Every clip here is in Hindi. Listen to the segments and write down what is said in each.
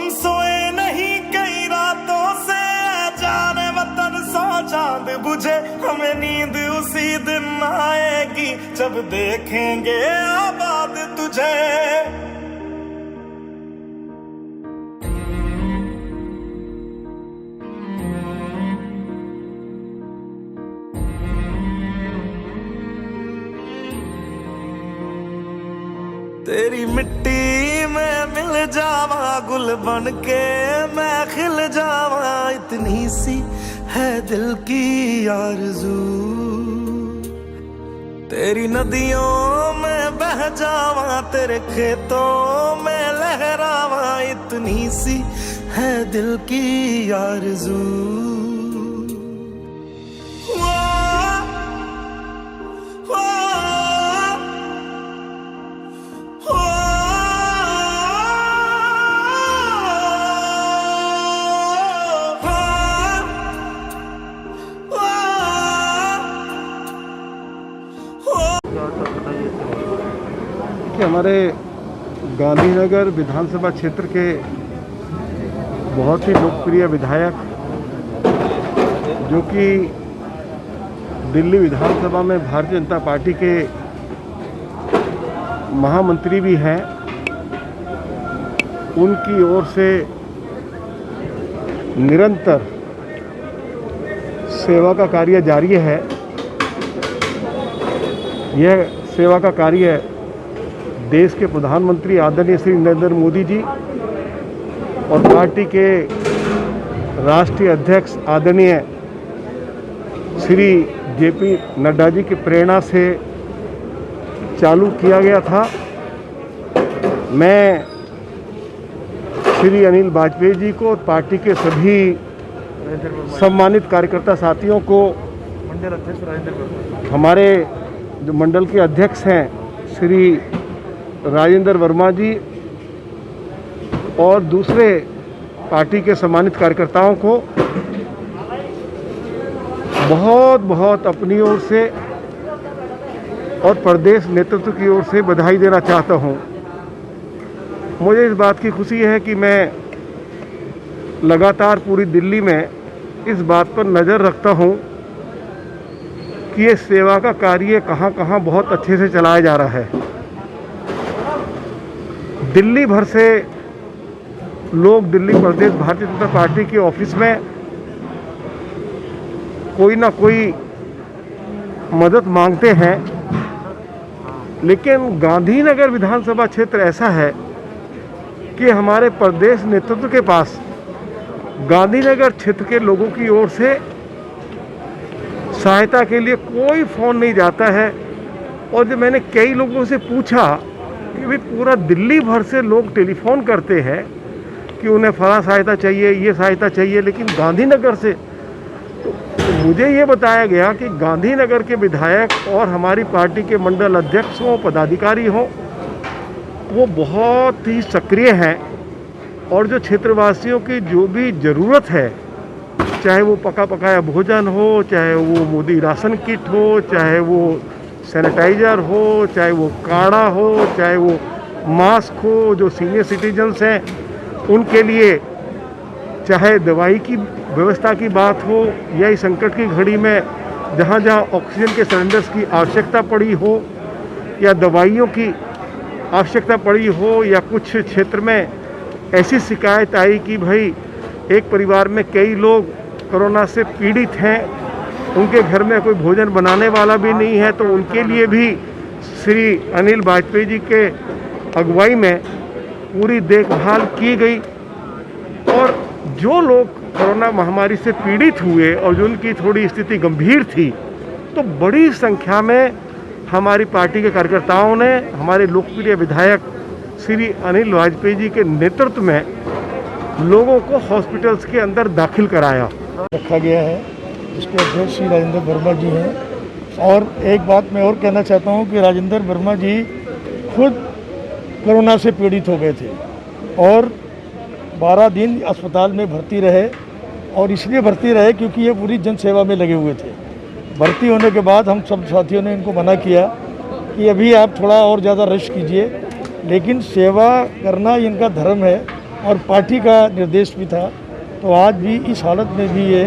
हम सोए नहीं कई रातों से, जाने वतन सा चांद बुझे, हमें नींद उसी दिन आएगी जब देखेंगे आबाद तुझे। तेरी मिट्टी में मिल जावा, गुल बन के मैं खिल जावा, इतनी सी है दिल की आरज़ू। तेरी नदियों में बह जावा, तेरे खेतों में लहरावा, इतनी सी है दिल की आरज़ू। कि हमारे गांधीनगर विधानसभा क्षेत्र के बहुत ही लोकप्रिय विधायक, जो कि दिल्ली विधानसभा में भारतीय जनता पार्टी के महामंत्री भी हैं, उनकी ओर से निरंतर सेवा का कार्य जारी है। यह सेवा का कार्य देश के प्रधानमंत्री आदरणीय श्री नरेंद्र मोदी जी और पार्टी के राष्ट्रीय अध्यक्ष आदरणीय श्री जेपी नड्डा जी की प्रेरणा से चालू किया गया था। मैं श्री अनिल वाजपेयी जी को और पार्टी के सभी सम्मानित कार्यकर्ता साथियों को, हमारे जो मंडल के अध्यक्ष हैं श्री राजेंद्र वर्मा जी और दूसरे पार्टी के सम्मानित कार्यकर्ताओं को बहुत बहुत अपनी ओर से और प्रदेश नेतृत्व की ओर से बधाई देना चाहता हूं। मुझे इस बात की खुशी है कि मैं लगातार पूरी दिल्ली में इस बात पर नज़र रखता हूं कि ये सेवा का कार्य कहां कहां बहुत अच्छे से चलाया जा रहा है। दिल्ली भर से लोग दिल्ली प्रदेश भारतीय जनता पार्टी के ऑफिस में कोई ना कोई मदद मांगते हैं, लेकिन गांधीनगर विधानसभा क्षेत्र ऐसा है कि हमारे प्रदेश नेतृत्व के पास गांधीनगर क्षेत्र के लोगों की ओर से सहायता के लिए कोई फ़ोन नहीं जाता है। और जब मैंने कई लोगों से पूछा कि भाई पूरा दिल्ली भर से लोग टेलीफोन करते हैं कि उन्हें फला सहायता चाहिए, ये सहायता चाहिए, लेकिन गांधीनगर से तो मुझे ये बताया गया कि गांधीनगर के विधायक और हमारी पार्टी के मंडल अध्यक्ष हों, पदाधिकारी हों, वो बहुत ही सक्रिय हैं और जो क्षेत्रवासियों की जो भी ज़रूरत है, चाहे वो पका पकाया भोजन हो, चाहे वो मोदी राशन किट हो, चाहे वो सैनिटाइज़र हो, चाहे वो काढ़ा हो, चाहे वो मास्क हो, जो सीनियर सिटीजन्स हैं उनके लिए, चाहे दवाई की व्यवस्था की बात हो या इस संकट की घड़ी में जहाँ जहाँ ऑक्सीजन के सिलेंडर्स की आवश्यकता पड़ी हो या दवाइयों की आवश्यकता पड़ी हो, या कुछ क्षेत्र में ऐसी शिकायत आई कि भाई एक परिवार में कई लोग कोरोना से पीड़ित हैं, उनके घर में कोई भोजन बनाने वाला भी नहीं है, तो उनके लिए भी श्री अनिल वाजपेयी जी के अगुवाई में पूरी देखभाल की गई। और जो लोग कोरोना महामारी से पीड़ित हुए और जो उनकी थोड़ी स्थिति गंभीर थी, तो बड़ी संख्या में हमारी पार्टी के कार्यकर्ताओं ने हमारे लोकप्रिय विधायक श्री अनिल वाजपेयी जी के नेतृत्व में लोगों को हॉस्पिटल्स के अंदर दाखिल कराया रखा गया है। इसके अध्यक्ष श्री राजेंद्र वर्मा जी हैं। और एक बात मैं और कहना चाहता हूं कि राजेंद्र वर्मा जी खुद कोरोना से पीड़ित हो गए थे और 12 दिन अस्पताल में भर्ती रहे, और इसलिए भर्ती रहे क्योंकि ये पूरी जन सेवा में लगे हुए थे। भर्ती होने के बाद हम सब साथियों ने इनको मना किया कि अभी आप थोड़ा और ज़्यादा रेस्ट कीजिए, लेकिन सेवा करना इनका धर्म है और पार्टी का निर्देश भी था। तो आज भी इस हालत में भी ये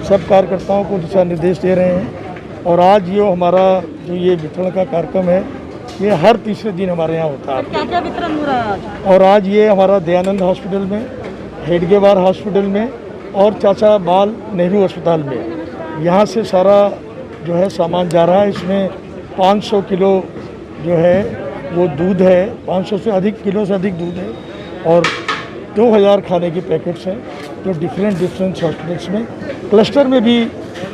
सब कार्यकर्ताओं को दिशा निर्देश दे रहे हैं। और आज ये हमारा जो ये वितरण का कार्यक्रम है, ये हर तीसरे दिन हमारे यहाँ होता है। क्या क्या वितरण हो रहा है आज? और आज ये हमारा दयानंद हॉस्पिटल में, हेडगेवार हॉस्पिटल में और चाचा बाल नेहरू अस्पताल में, यहाँ से सारा जो है सामान जा रहा है। इसमें 500 किलो जो है वो दूध है, 500 से अधिक किलो से अधिक दूध है, और 2000 खाने के पैकेट्स हैं जो डिफरेंट हॉस्पिटल्स में, क्लस्टर में भी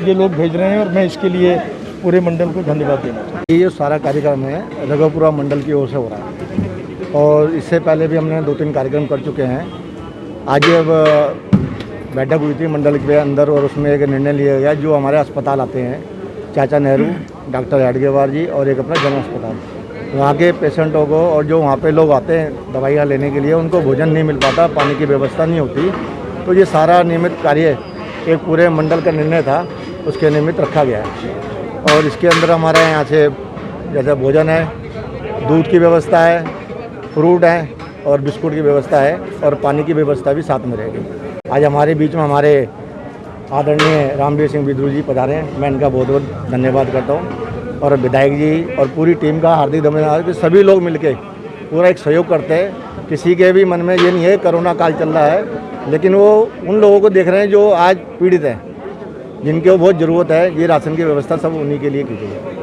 ये लोग भेज रहे हैं। और मैं इसके लिए पूरे मंडल को धन्यवाद देना चाहता हूँ। ये जो सारा कार्यक्रम है रघुपुरा मंडल की ओर से हो रहा है, और इससे पहले भी हमने 2-3 कार्यक्रम कर चुके हैं। आज अब बैठक हुई थी मंडल के अंदर, और उसमें एक निर्णय लिया गया, जो हमारे अस्पताल आते हैं, चाचा नेहरू, डॉक्टर हेडगेवार जी, और एक अपना जन अस्पताल, वहाँ के पेशेंटों को, और जो वहाँ पे लोग आते हैं दवाइयाँ लेने के लिए, उनको भोजन नहीं मिल पाता, पानी की व्यवस्था नहीं होती। तो ये सारा नियमित कार्य एक पूरे मंडल का निर्णय था, उसके निमित्त रखा गया है। और इसके अंदर हमारे यहाँ से जैसे भोजन है, दूध की व्यवस्था है, फ्रूट है और बिस्कुट की व्यवस्था है, और पानी की व्यवस्था भी साथ में रहेगी। आज हमारे बीच में हमारे आदरणीय रामवीर सिंह बिद्रू जी पधारे हैं, मैं इनका बहुत बहुत धन्यवाद करता हूँ। और विधायक जी और पूरी टीम का हार्दिक धन्यवाद कि सभी लोग मिलके पूरा एक सहयोग करते हैं। किसी के भी मन में ये नहीं है कोरोना काल चल रहा है, लेकिन वो उन लोगों को देख रहे हैं जो आज पीड़ित हैं, जिनके बहुत ज़रूरत है। ये राशन की व्यवस्था सब उन्हीं के लिए की गई है।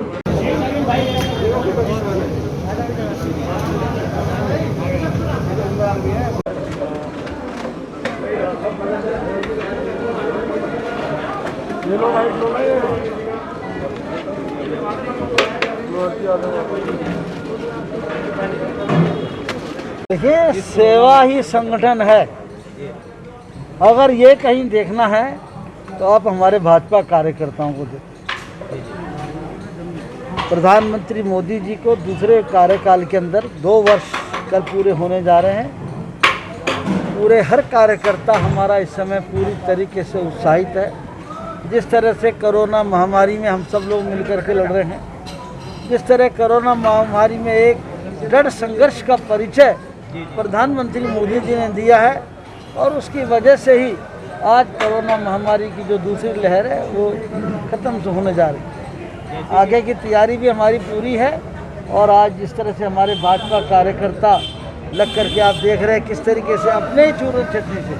देखिए, सेवा ही संगठन है। अगर ये कहीं देखना है तो आप हमारे भाजपा कार्यकर्ताओं को देखो। प्रधानमंत्री मोदी जी को दूसरे कार्यकाल के अंदर 2 वर्ष कल पूरे होने जा रहे हैं। पूरे हर कार्यकर्ता हमारा इस समय पूरी तरीके से उत्साहित है। जिस तरह से कोरोना महामारी में हम सब लोग मिलकर के लड़ रहे हैं, जिस तरह कोरोना महामारी में एक दृढ़ संघर्ष का परिचय प्रधानमंत्री मोदी जी ने दिया है, और उसकी वजह से ही आज कोरोना महामारी की जो दूसरी लहर है वो ख़त्म से होने जा रही है। आगे की तैयारी भी हमारी पूरी है। और आज जिस तरह से हमारे भाजपा कार्यकर्ता लग करके आप देख रहे हैं किस तरीके से अपने ही चूरन चटनी से,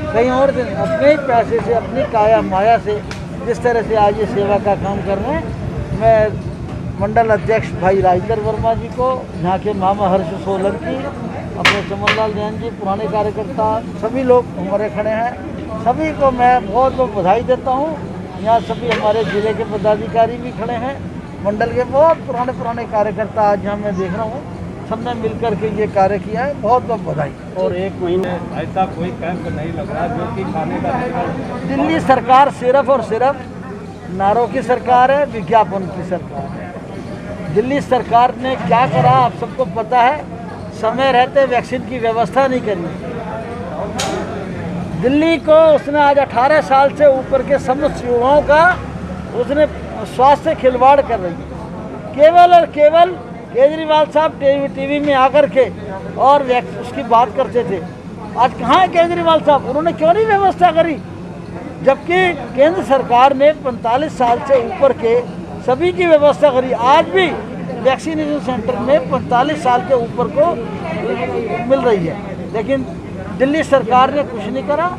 कहीं और दिन अपने ही पैसे से, अपनी काया माया से जिस तरह से आज ये सेवा का काम कर रहे हैं। मैं मंडल अध्यक्ष भाई राजेंद्र वर्मा जी को, यहाँ के मामा हर्ष सोलंकी, अपने चमनलाल जैन जी, पुराने कार्यकर्ता, सभी लोग हमारे खड़े हैं, सभी को मैं बहुत बहुत बधाई देता हूँ। यहाँ सभी हमारे ज़िले के पदाधिकारी भी खड़े हैं, मंडल के बहुत पुराने कार्यकर्ता आज यहाँ मैं देख रहा हूँ, सबने मिलकर के ये कार्य किया है। बहुत बहुत बधाई। और 1 महीने ऐसा कोई कैंप नहीं लग रहा जो कि खाने का। दिल्ली सरकार सिर्फ और सिर्फ नारों की सरकार है, विज्ञापन की सरकार है। दिल्ली सरकार ने क्या करा आप सबको पता है। समय रहते वैक्सीन की व्यवस्था नहीं करी। दिल्ली को उसने आज 18 साल से ऊपर के समस्त युवाओं का उसने स्वास्थ्य खिलवाड़ कर रही है। केवल और केवल केजरीवाल साहब टीवी में आकर के और उसकी बात करते थे। आज कहाँ है केजरीवाल साहब? उन्होंने क्यों नहीं व्यवस्था करी? जबकि केंद्र सरकार ने 45 साल से ऊपर के सभी की व्यवस्था करी। आज भी वैक्सीनेशन सेंटर में 45 साल के ऊपर को मिल रही है, लेकिन दिल्ली सरकार ने कुछ नहीं करा।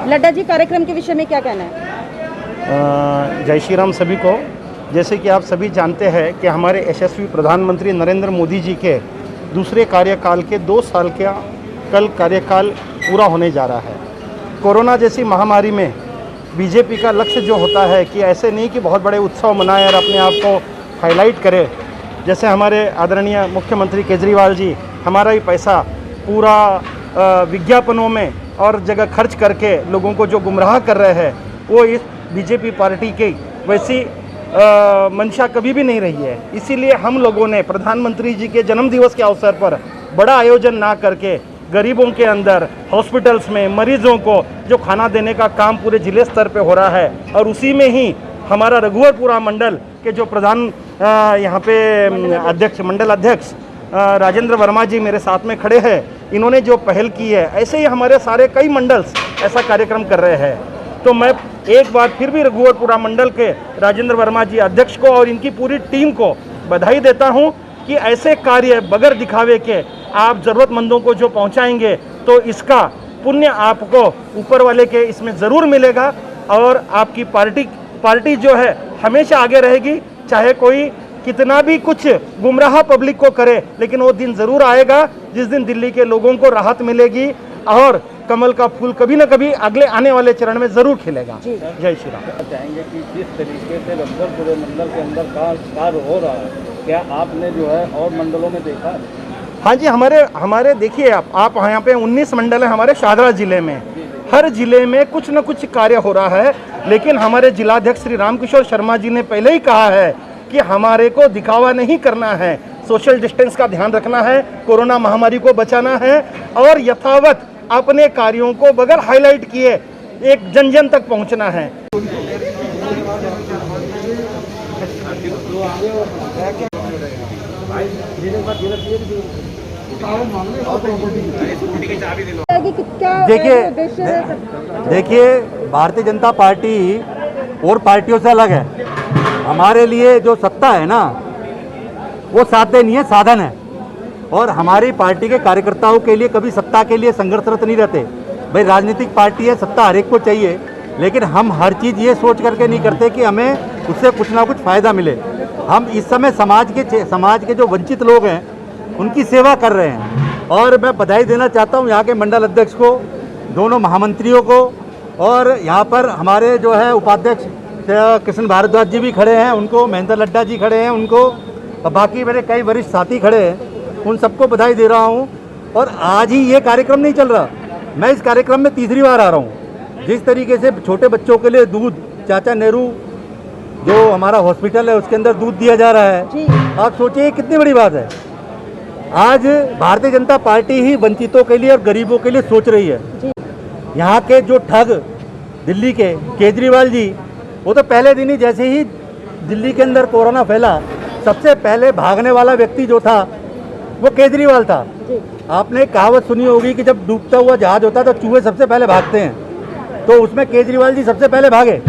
लड्डा जी, कार्यक्रम के विषय में क्या कहना है? जय श्री राम सभी को। जैसे कि आप सभी जानते हैं कि हमारे यशस्वी प्रधानमंत्री नरेंद्र मोदी जी के दूसरे कार्यकाल के 2 साल का कल कार्यकाल पूरा होने जा रहा है। कोरोना जैसी महामारी में बीजेपी का लक्ष्य जो होता है कि ऐसे नहीं कि बहुत बड़े उत्सव मनाएं और अपने आप को हाईलाइट करें। जैसे हमारे आदरणीय मुख्यमंत्री केजरीवाल जी हमारा ही पैसा पूरा विज्ञापनों में और जगह खर्च करके लोगों को जो गुमराह कर रहे हैं, वो इस बीजेपी पार्टी की वैसी मंशा कभी भी नहीं रही है। इसीलिए हम लोगों ने प्रधानमंत्री जी के जन्मदिवस के अवसर पर बड़ा आयोजन ना करके गरीबों के अंदर हॉस्पिटल्स में मरीजों को जो खाना देने का काम पूरे जिले स्तर पे हो रहा है, और उसी में ही हमारा रघुवरपुरा मंडल के जो प्रधान यहाँ पे अध्यक्ष मंडल अध्यक्ष राजेंद्र वर्मा जी मेरे साथ में खड़े हैं, इन्होंने जो पहल की है, ऐसे ही हमारे सारे कई मंडल्स ऐसा कार्यक्रम कर रहे हैं। तो मैं एक बार फिर भी रघुवरपुरा मंडल के राजेंद्र वर्मा जी अध्यक्ष को और इनकी पूरी टीम को बधाई देता हूं कि ऐसे कार्य बगैर दिखावे के आप ज़रूरतमंदों को जो पहुंचाएंगे तो इसका पुण्य आपको ऊपर वाले के इसमें ज़रूर मिलेगा और आपकी पार्टी जो है हमेशा आगे रहेगी, चाहे कोई कितना भी कुछ गुमराह पब्लिक को करे, लेकिन वो दिन ज़रूर आएगा जिस दिन दिल्ली के लोगों को राहत मिलेगी और कमल का फूल कभी ना कभी अगले आने वाले चरण में ज़रूर खिलेगा। जय श्री राम। चाहेंगे कि जिस तरीके से रघुवरपुरा मंडल के अंदर कार्य हो रहा है, क्या आपने जो है और मंडलों में देखा है? हाँ जी, हमारे देखिए आप यहाँ पे 19 मंडल हैं हमारे शाहदरा जिले में। हर जिले में कुछ न कुछ कार्य हो रहा है, लेकिन हमारे जिलाध्यक्ष श्री रामकिशोर शर्मा जी ने पहले ही कहा है कि हमारे को दिखावा नहीं करना है, सोशल डिस्टेंस का ध्यान रखना है, कोरोना महामारी को बचाना है और यथावत अपने कार्यों को बगैर हाईलाइट किए एक जन जन तक पहुंचना है। देखिए भारतीय जनता पार्टी और पार्टियों से अलग है। हमारे लिए जो सत्ता है ना, वो साधन नहीं है, साधन है। और हमारी पार्टी के कार्यकर्ताओं के लिए कभी सत्ता के लिए संघर्षरत नहीं रहते। भाई राजनीतिक पार्टी है, सत्ता हर एक को चाहिए, लेकिन हम हर चीज़ ये सोच करके नहीं करते कि हमें उससे कुछ ना कुछ फ़ायदा मिले। हम इस समय समाज के जो वंचित लोग हैं उनकी सेवा कर रहे हैं। और मैं बधाई देना चाहता हूँ यहाँ के मंडल अध्यक्ष को, दोनों महामंत्रियों को, और यहाँ पर हमारे जो है उपाध्यक्ष कृष्ण भारद्वाज जी भी खड़े हैं, उनको महेंद्र लड्डा जी खड़े हैं, उनको और बाकी मेरे कई वरिष्ठ साथी खड़े हैं, उन सबको बधाई दे रहा हूँ। और आज ही ये कार्यक्रम नहीं चल रहा, मैं इस कार्यक्रम में तीसरी बार आ रहा हूँ। जिस तरीके से छोटे बच्चों के लिए दूध, चाचा नेहरू जो हमारा हॉस्पिटल है उसके अंदर दूध दिया जा रहा है, आप सोचिए कितनी बड़ी बात है। आज भारतीय जनता पार्टी ही वंचितों के लिए और गरीबों के लिए सोच रही है। यहाँ के जो ठग दिल्ली के केजरीवाल जी, वो तो पहले दिन ही जैसे ही दिल्ली के अंदर कोरोना फैला, सबसे पहले भागने वाला व्यक्ति जो था वो केजरीवाल था। आपने कहावत सुनी होगी कि जब डूबता हुआ जहाज होता है तो चूहे सबसे पहले भागते हैं, तो उसमें केजरीवाल जी सबसे पहले भागे।